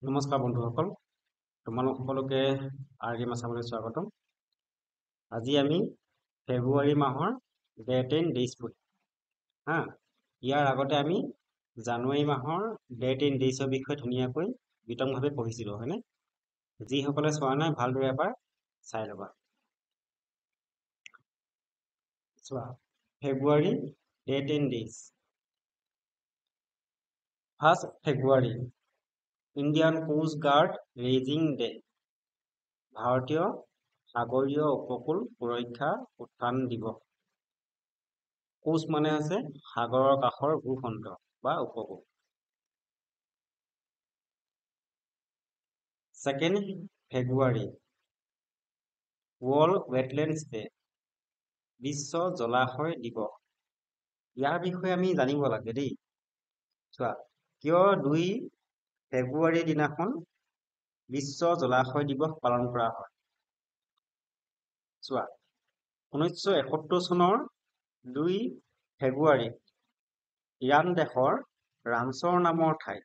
নমস্কাৰ বন্ধুসকল, তোমালোক সকলোকে আৰগেমা চাবলৈ স্বাগতম। আজি আমি ফেব্ৰুৱাৰী মাহৰ ডেট এণ্ড ডেইজ পঢ়িম। ইয়াৰ আগতে আমি জানুৱাৰী মাহৰ ডেট এণ্ড ডেইজৰ বিষয়ে ধুনীয়াকৈ বিতংভাৱে পঢ়িছিলোঁ, হয়নে? যিসকলে চোৱা নাই ভালদৰে এবাৰ চাই ল'বা। চোৱা, ফেব্ৰুৱাৰী ডেট এণ্ড ডেইজ। 1 ফেব্ৰুৱাৰী Indian coast guard raising day, ভাৰতীয় সাগৰীয় উপকূল সুৰক্ষা উত্থান দিৱস। কোষ্ট মানে আছে সাগৰৰ কাষৰ ভূখণ্ড বা উপকূল। 2 ফেব্ৰুৱাৰী ৱৰ্ল্ড ৱেটলেণ্ডছ ডে, বিশ্ব জলাশয় দিৱস। ইয়াৰ বিষয়ে আমি জানিব লাগে দেই। চোৱা, কিয় 2 ফেব্ৰুৱাৰীৰ দিনাখন বিশ্ব জলাশয় দিৱস পালন কৰা হয়। চোৱা, 1971 চনৰ 2 ফেব্ৰুৱাৰীত ইৰাণ দেশৰ ৰামচৰ নামৰ ঠাইত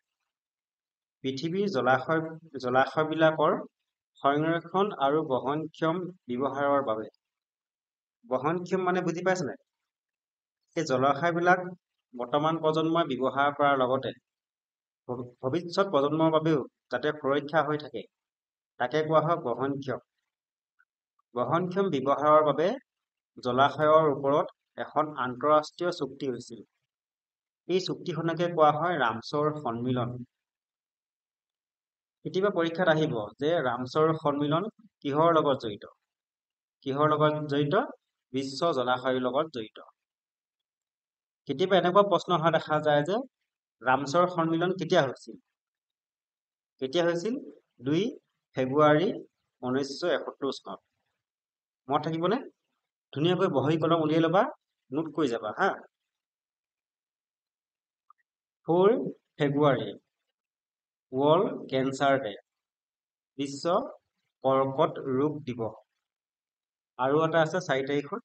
পৃথিৱীৰ জলাশয়বিলাকৰ সংৰক্ষণ আৰু বহনক্ষম ব্যৱহাৰৰ বাবে, বহনক্ষম মানে বুজি পাইছে নাই? এই জলাশয়বিলাক বৰ্তমান প্ৰজন্মই ব্যৱহাৰ কৰাৰ লগতে ভৱিষ্যত প্ৰজন্মৰ বাবেও যাতে সুৰক্ষা হৈ থাকে, তাকে কোৱা হয় বহনক্ষম। বহনক্ষম ব্যৱহাৰৰ বাবে জলাশয়ৰ ওপৰত এখন আন্তঃৰাষ্ট্ৰীয় চুক্তি হৈছিল। এই চুক্তিখনকে কোৱা হয় ৰামচৰ সন্মিলন। কেতিয়াবা পৰীক্ষাত আহিব যে ৰামচৰ সন্মিলন কিহৰ লগত জড়িত? কিহৰ লগত জড়িত? বিশ্ব জলাশয়ৰ লগত জড়িত। কেতিয়াবা এনেকুৱা প্ৰশ্ন অহা দেখা যায় যে ৰামচৰ সন্মিলন কেতিয়া হৈছিল? কেতিয়া হৈছিল? 2 ফেব্ৰুৱাৰী 1971 চনত। মনত থাকিবনে? ধুনীয়াকৈ বহী কলম উলিয়াই ল'বা, নোট কৰি যাবা। 4 ফেব্ৰুৱাৰী ৱৰ্ল্ড কেঞ্চাৰ ডে, বিশ্ব কৰ্কট ৰোগ দিৱস। আৰু এটা আছে 4 তাৰিখত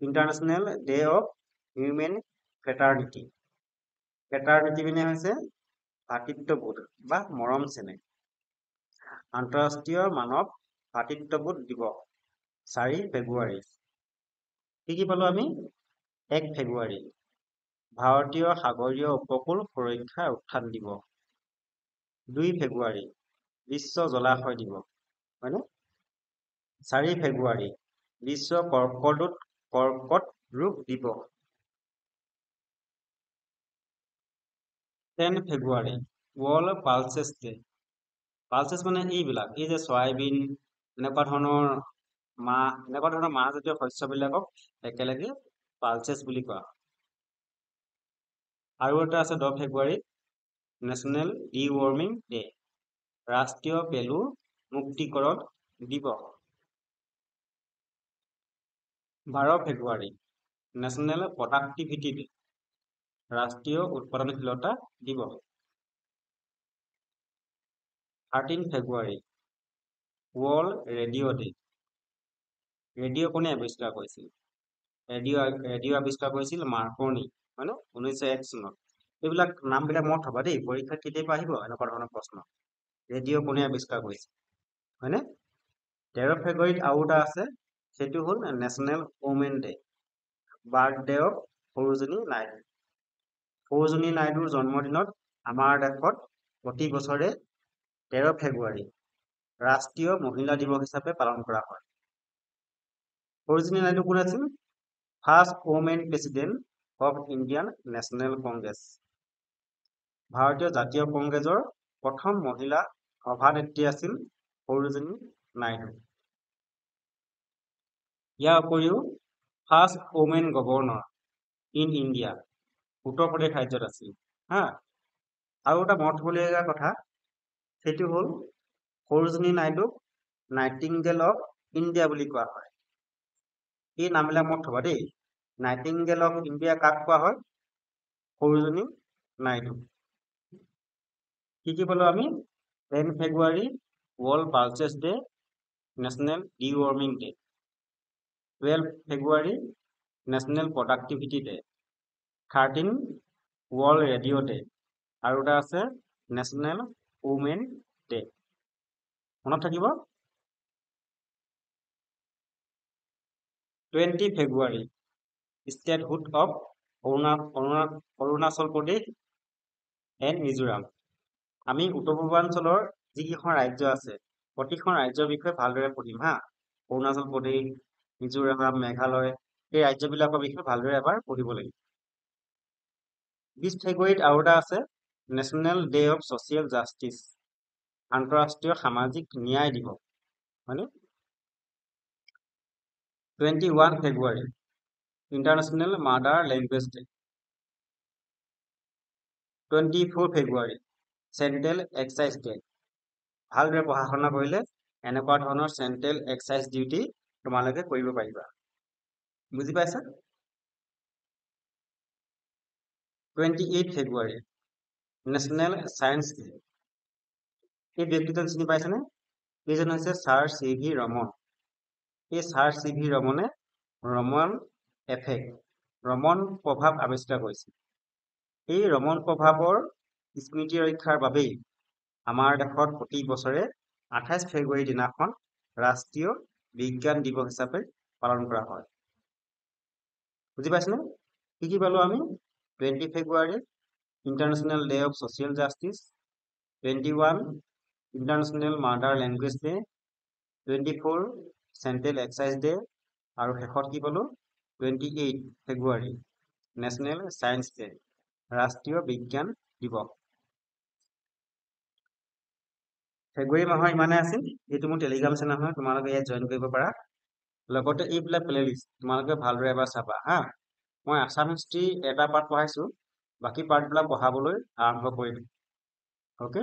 ইণ্টাৰনেশ্যনেল ডে অফ হিউমেন ফ্ৰেটাৰ্নিটি। ফ্ৰেটাৰ্নিটি মানে হৈছে ভাতৃত্ববোধ বা মৰম চেনেহ। আন্তঃৰাষ্ট্ৰীয় মানৱ ভাতৃত্ববোধ দিৱস 4 ফেব্ৰুৱাৰী। কি পালো আমি? 1 ফেব্ৰুৱাৰী ভাৰতীয় সাগৰীয় উপকূল সুৰক্ষা উত্থান দিৱস। 2 ফেব্ৰুৱাৰী বিশ্ব জলাশয় দিৱস, হয়নে? 4 ফেব্ৰুৱাৰী বিশ্ব কৰ্কট ৰোগ দিৱস। 10 ফেব্ৰুৱাৰী ৱৰ্ল্ড পালচেছ ডে। পালচেছ মানে এইবিলাক, এই যে চয়াবিন, এনেকুৱা ধৰণৰ মাহজাতীয় শস্যবিলাকক একেলগে পালচেছ বুলি কোৱা হয়। আৰু এটা আছে 10 ফেব্ৰুৱাৰীত নেশ্যনেল ডিৱৰ্মিং ডে, ৰাষ্ট্ৰীয় পেলু মুক্তিকৰণ দিৱস। 12 ফেব্ৰুৱাৰী নেশ্যনেল প্ৰডাক্টিভিটি ডে, ৰাষ্ট্ৰীয় উৎপাদনশীলতা দিৱস। 13 ফেব্ৰুৱাৰী ৱৰ্ল্ড ৰেডিঅ' ডে। ৰেডিঅ' কোনে আৱিষ্কাৰ কৰিছিল? ৰেডিঅ' আৱিষ্কাৰ কৰিছিল মাৰ্কনি, হয়নে? 1901 চনত। এইবিলাক নামবিলাক মনত থবা দেই, পৰীক্ষাত কেতিয়াবা আহিব এনেকুৱা ধৰণৰ প্ৰশ্ন। ৰেডিঅ' কোনে আৱিষ্কাৰ কৰিছিল, হয়নে? 13 ফেব্ৰুৱাৰীত আৰু এটা আছে, সেইটো হ'ল national women day, birthday of Sarojini Naidu. Sarojini নাইডুৰ জন্মদিনত আমাৰ দেশত প্ৰতি বছৰে 13 ফেব্ৰুৱাৰী ৰাষ্ট্ৰীয় মহিলা দিৱস হিচাপে পালন কৰা হয়। সৰোজিনী নাইডু কোন আছিল? First women president of Indian national Congress. ভাৰতীয় জাতীয় কংগ্ৰেছৰ প্ৰথম মহিলা সভানেত্ৰী আছিল সৰোজিনী নাইডু। ইয়াৰ উপৰিও first women governor in India Uttar Pradesh ৰাজ্যত আছিল। আৰু এটা মনত থবলগীয়া কথা, সেইটো হ'ল সৰোজিনী নাইডুক নাইটিংগেল অফ ইণ্ডিয়া বুলি কোৱা হয়। এই নামবিলাক মনত থবা দেই। নাইটিংগেল অফ ইণ্ডিয়া কাক কোৱা হয়? সৰোজিনী নাইডু। কি পালো আমি? 10 ফেব্ৰুৱাৰী world pulses day, national deworming day. 12 ফেব্ৰুৱাৰী national productivity day. 13 world radio' day. আৰু এটা আছে নেশ্যনেল উমেন ডে। মনত থাকিব। 20 ফেব্ৰুৱাৰী statehood of Arunachal Pradesh and Mizoram. আমি উত্তৰ পূৰ্বাঞ্চলৰ যিকেইখন ৰাজ্য আছে প্ৰতিখন ৰাজ্যৰ বিষয়ে ভালদৰে পঢ়িম হা। অৰুণাচল প্ৰদেশ, মিজোৰাম, মেঘালয়, এই ৰাজ্যবিলাকৰ বিষয়ে ভালদৰে এবাৰ পঢ়িব লাগিব। 20 ফেব্ৰুৱাৰীত আৰু এটা আছে national day of social justice, আন্তঃৰাষ্ট্ৰীয় সামাজিক ন্যায় দিৱস, হয়নে? 21 ফেব্ৰুৱাৰী ইণ্টাৰনেশ্যনেল মাদাৰ লেংগুৱেজ ডে। 24 ফেব্ৰুৱাৰী চেণ্ট্ৰেল এক্সাইজ ডে। ভালদৰে পঢ়া শুনা কৰিলে এনেকুৱা ধৰণৰ চেণ্ট্ৰেল এক্সাইজ ডিউটি তোমালোকে কৰিব পাৰিবা। বুজি পাইছা? 28 ফেব্ৰুৱাৰী নেশ্যনেল ছায়েন্স ডে। এই ব্যক্তিজন চিনি পাইছেনে? এইজন হৈছে ছাৰ চি.ভি. ৰমন। এই ছাৰ চি.ভি. ৰমনে ৰমন এফেক্ট, ৰমন প্ৰভাৱ আৱিষ্কাৰ কৰিছিল। এই ৰমন প্ৰভাৱৰ স্মৃতি ৰক্ষাৰ বাবেই আমাৰ দেশত প্ৰতি বছৰে 28 ফেব্ৰুৱাৰী দিনাখন ৰাষ্ট্ৰীয় বিজ্ঞান দিৱস হিচাপে পালন কৰা হয়। বুজি পাইছেনে? কি পালো আমি? 20 ফেব্ৰুৱাৰী international day of social justice, 21 international mother language day, 24 central excise day, আৰু শেষত কি পালো? 28 ফেব্ৰুৱাৰী নেশ্যনেল ছায়েন্স ডে, ৰাষ্ট্ৰীয় বিজ্ঞান দিৱস। ফেব্ৰুৱাৰী মাহৰ ইমানে আছিল। এইটো মোৰ টেলিগ্ৰাম চেনেল হয়, তোমালোকে ইয়াত জইন কৰিব পাৰা। লগতে এইবিলাক প্লেলিষ্ট তোমালোকে ভালদৰে এবাৰ চাবা হা। মই আছাম হিষ্ট্ৰী এটা পাৰ্ট পঢ়াইছো, বাকী পাৰ্টবিলাক পঢ়াবলৈ আৰম্ভ কৰিম। অ'কে।